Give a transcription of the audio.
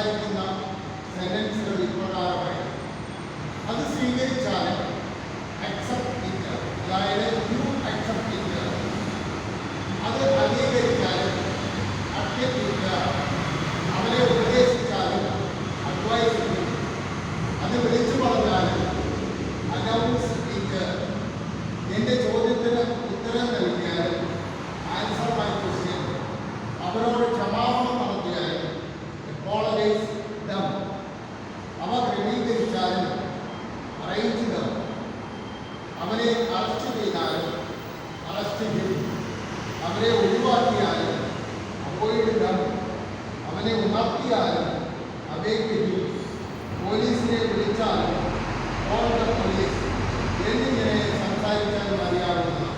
സംസാരിക്കുന്ന സെന്റൻസുകൾ ഇപ്രകാരമായി. അത് സ്വീകരിച്ചാൽ അക്സെപ്റ്റ് ഇറ്റ്, അതായത് യു അക്സെപ്റ്റ് ഇറ്റ്. അത് അംഗീകരിച്ചാൽ അഡ്മിറ്റ് ഇറ്റ്, അവരെ ഉപദേശിച്ചാലും അഡ്വൈസ് ഇറ്റ്. അത് വിളിച്ചു പറഞ്ഞാലും അനൗൺസ് ഇറ്റ്. എൻ്റെ ചോദ്യത്തിന് ഉത്തരം നൽകിയാലും ആൻസർ മൈ ക്വസ്റ്റ്യൻ, അവരോട് ക്ഷമാപണം നടത്തിയാലും അപ്പോളജൈസ് ദം. അവ ക്രമീകരിച്ചാലും അറേഞ്ച് ദം. അവരെ അറസ്റ്റ് ചെയ്താലും അറസ്റ്റ് ചെയ്യും. അവരെ ഒഴിവാക്കിയാലും അവോയ്ഡ് ദം. അവനെ ഉണർത്തിയാലും അവേക്ക് ഹിം. പോലീസിനെ വിളിച്ചാലും കോൾ ദ പോലീസ് എന്നിങ്ങനെ സംസാരിച്ചാൽ മതിയാവുന്നതാണ്.